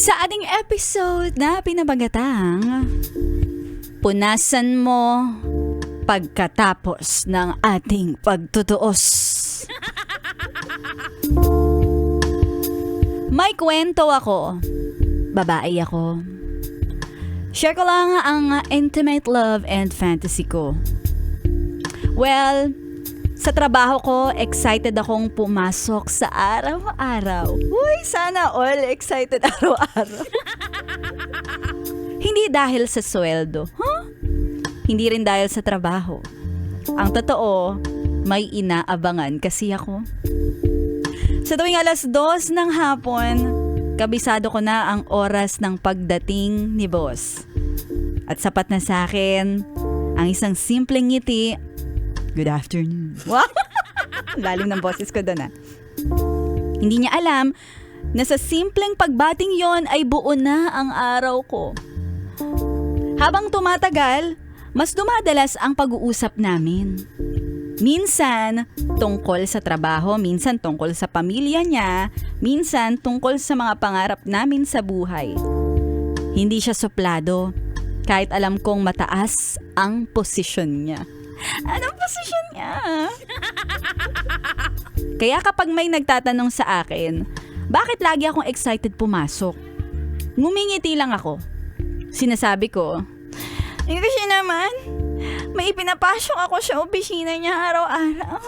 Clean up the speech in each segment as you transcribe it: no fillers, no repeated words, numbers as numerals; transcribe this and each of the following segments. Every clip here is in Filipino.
Sa ating episode na pinabagatang Punasan mo pagkatapos ng ating pagtutuos. May kwento ako. Babae ako. Share ko lang ang intimate love and fantasy ko. Well, sa trabaho ko, excited akong pumasok sa araw-araw. Uy, sana all excited araw-araw. Hindi dahil sa sweldo. Hindi rin dahil sa trabaho. Ang totoo, may inaabangan kasi ako. Sa tuwing 2:00 ng hapon, kabisado ko na ang oras ng pagdating ni boss. At sapat na sa akin ang isang simpleng ngiti. Good afternoon. Wow! Lalim ng boses ko doon. Hindi niya alam na sa simpleng pagbating yon ay buo na ang araw ko. Habang tumatagal, mas dumadalas ang pag-uusap namin. Minsan tungkol sa trabaho, minsan tungkol sa pamilya niya, minsan tungkol sa mga pangarap namin sa buhay. Hindi siya suplado, kahit alam kong mataas ang posisyon niya. Anong posisyon niya? Kaya kapag may nagtatanong sa akin, bakit lagi akong excited pumasok? Ngumingiti lang ako. Sinasabi ko, kasi naman, may pinapasok ako sa opisina niya araw-araw.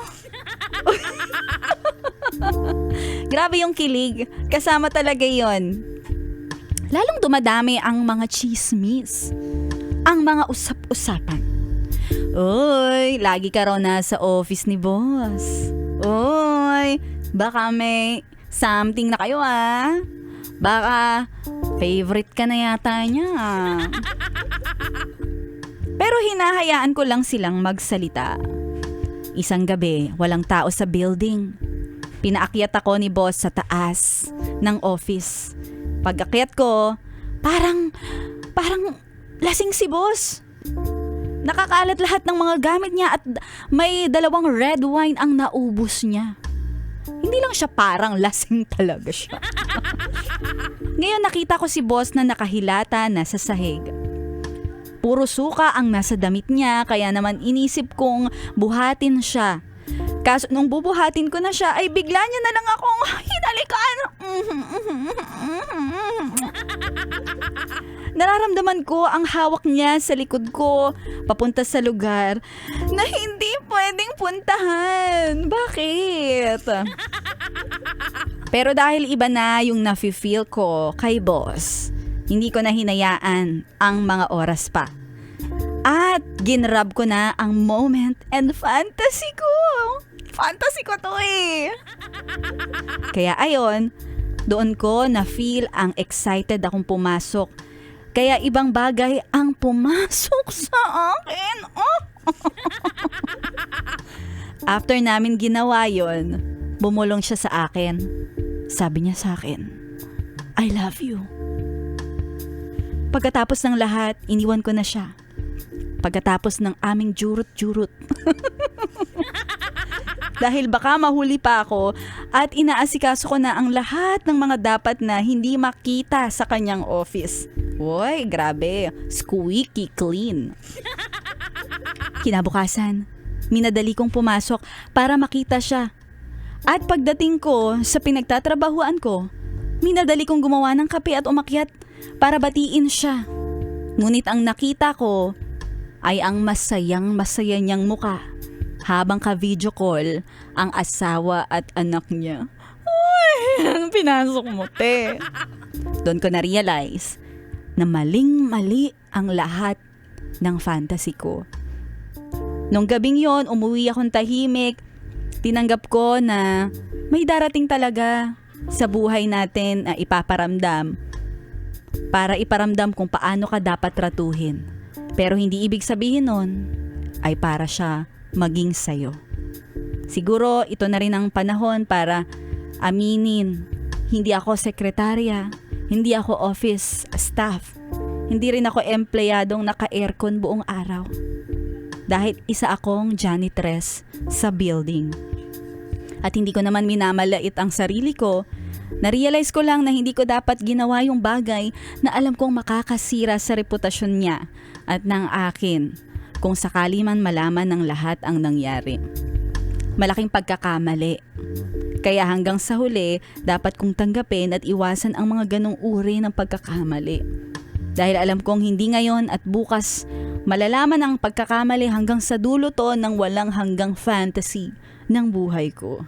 Grabe yung kilig. Kasama talaga yon. Lalong dumadami ang mga chismis. Ang mga usap-usapan. Uy, lagi ka raw nasa office ni boss. Uy, baka may something na kayo Baka favorite ka na yata niya. Pero hinahayaan ko lang silang magsalita. Isang gabi, walang tao sa building. Pinaakyat ako ni boss sa taas ng office. Pag-akyat ko, parang lasing si boss. Nakakalat lahat ng mga gamit niya at may 2 red wine ang naubos niya. Hindi lang siya parang lasing talaga siya. Ngayon nakita ko si boss na nakahilata na sa sahig. Puro suka ang nasa damit niya kaya naman inisip kong buhatin siya. Kaso nung bubuhatin ko na siya ay bigla niya na lang akong hinalikan. Nararamdaman ko ang hawak niya sa likod ko papunta sa lugar na hindi pwedeng puntahan. Bakit? Pero dahil iba na yung nafe-feel ko kay boss, hindi ko na hinayaan ang mga oras pa. At ginrab ko na ang moment and fantasy ko. Fantasy ko to Kaya ayon, doon ko na-feel ang excited akong pumasok. Kaya ibang bagay ang pumasok sa akin. After namin ginawa yon, bumulong siya sa akin. Sabi niya sa akin, I love you. Pagkatapos ng lahat, iniwan ko na siya. Pagkatapos ng aming jurut-jurut. Dahil baka mahuli pa ako at inaasikaso ko na ang lahat ng mga dapat na hindi makita sa kanyang office. Uy, grabe. Squeaky clean. Kinabukasan, minadali kong pumasok para makita siya. At pagdating ko sa pinagtatrabahuan ko, minadali kong gumawa ng kape at umakyat para batiin siya. Ngunit ang nakita ko ay ang masayang-masaya niyang muka habang ka-video call ang asawa at anak niya. Uy, pinasok mo, te. Doon ko na-realize na maling-mali ang lahat ng fantasy ko. Nung gabing yon, umuwi akong tahimik. Tinanggap ko na may darating talaga sa buhay natin na ipaparamdam para iparamdam kung paano ka dapat tratuhin. Pero hindi ibig sabihin nun ay para siya maging sayo. Siguro ito na rin ang panahon para aminin, hindi ako sekretarya, hindi ako office staff, hindi rin ako empleyadong naka-aircon buong araw. Dahil isa akong janitress sa building. At hindi ko naman minamalait ang sarili ko Narealize ko lang na hindi ko dapat ginawa yung bagay na alam kong makakasira sa reputasyon niya at ng akin kung sakali man malaman ng lahat ang nangyari. Malaking pagkakamali. Kaya hanggang sa huli, dapat kong tanggapin at iwasan ang mga ganong uri ng pagkakamali. Dahil alam kong hindi ngayon at bukas malalaman ang pagkakamali hanggang sa dulo to ng walang hanggang fantasy ng buhay ko.